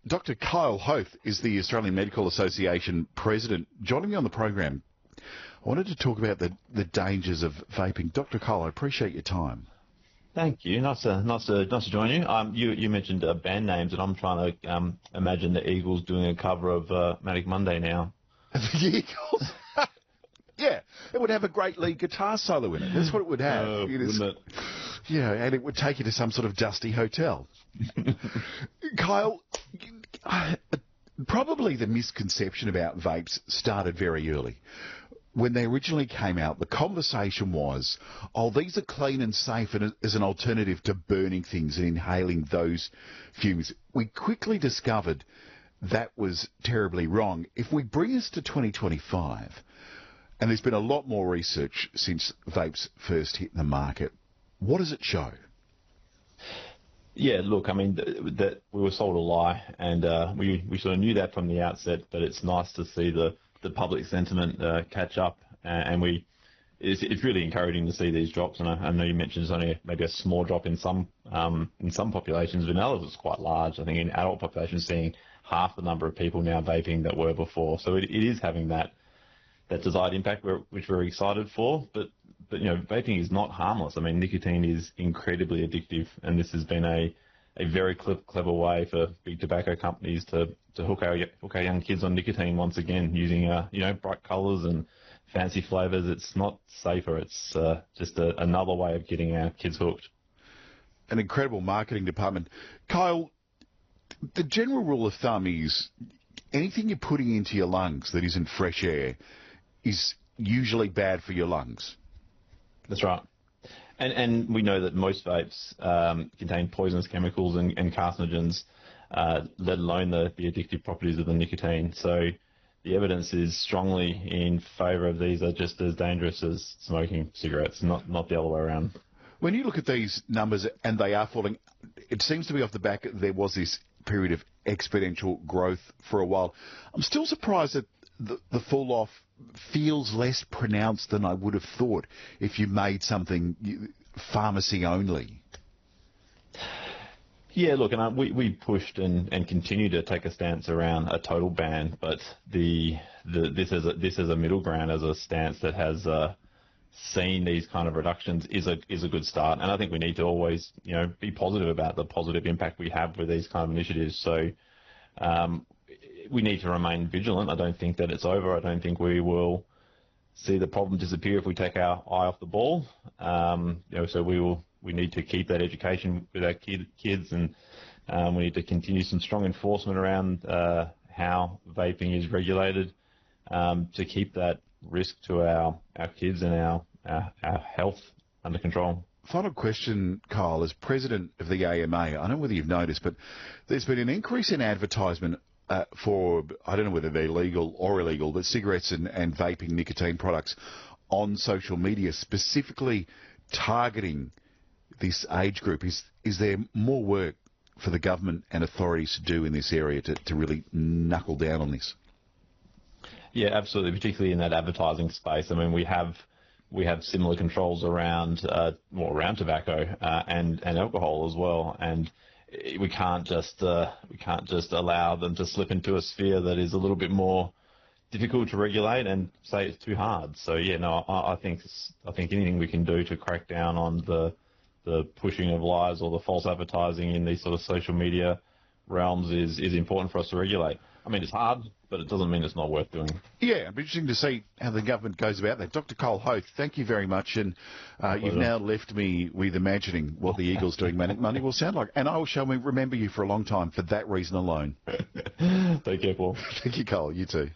Dr Kyle Hoath is the Australian Medical Association president. Joining me on the program, I wanted to talk about the dangers of vaping. Dr Kyle, I appreciate your time. Thank you. Nice to join you. You mentioned band names, and I'm trying to imagine the Eagles doing a cover of Manic Monday now. The Eagles? Yeah, it would have a great lead guitar solo in it. That's what it would have. Wouldn't it? Yeah, and it would take you to some sort of dusty hotel. Kyle, probably the misconception about vapes started very early. When they originally came out, the conversation was, oh, these are clean and safe and as an alternative to burning things and inhaling those fumes. We quickly discovered that was terribly wrong. If we bring us to 2025, and there's been a lot more research since vapes first hit the market, what does it show? Yeah, look, I mean, that we were sold a lie, and we sort of knew that from the outset, but it's nice to see the public sentiment catch up, and it's really encouraging to see these drops. And I know you mentioned it's only maybe a small drop in some populations, but in others it's quite large. I think in adult populations, seeing half the number of people now vaping that were before, so it is having that desired impact, which we're excited for. But you know, vaping is not harmless. I mean, nicotine is incredibly addictive, and this has been a very clever way for big tobacco companies to hook our young kids on nicotine once again, using bright colours and fancy flavours. It's not safer. It's just another way of getting our kids hooked. An incredible marketing department. Kyle, the general rule of thumb is anything you're putting into your lungs that isn't fresh air is usually bad for your lungs. That's right. And we know that most vapes contain poisonous chemicals and carcinogens, let alone the addictive properties of the nicotine. So the evidence is strongly in favour of these are just as dangerous as smoking cigarettes, not the other way around. When you look at these numbers, and they are falling, it seems to be off the back, there was this period of exponential growth for a while. I'm still surprised that the fall-off feels less pronounced than I would have thought if you made something pharmacy only. Yeah, look, and we pushed and continue to take a stance around a total ban, but this as a middle ground, as a stance that has seen these kind of reductions is a good start. And I think we need to always be positive about the positive impact we have with these kind of initiatives. So we need to remain vigilant. I don't think that it's over. I don't think we will see the problem disappear if we take our eye off the ball. So we need to keep that education with our kids, and we need to continue some strong enforcement around how vaping is regulated to keep that risk to our kids and our health under control. Final question, Kyle. As president of the AMA, I don't know whether you've noticed, but there's been an increase in advertisement for, I don't know whether they're legal or illegal, but cigarettes and vaping nicotine products on social media, specifically targeting this age group. Is there more work for the government and authorities to do in this area to really knuckle down on this? Yeah, absolutely, particularly in that advertising space. I mean, we have similar controls around tobacco and alcohol as well, and we can't just allow them to slip into a sphere that is a little bit more difficult to regulate and say it's too hard. So yeah, no, I think anything we can do to crack down on the pushing of lies or the false advertising in these sort of social media realms is important for us to regulate. I mean, it's hard, but it doesn't mean it's not worth doing. Yeah, it'd be interesting to see how the government goes about that. Dr Kyle Hoath, thank you very much, and you've now left me with imagining what the Eagles doing Manic Monday will sound like, and I will remember you for a long time for that reason alone. Take care, Paul. Thank you, Kyle. You too.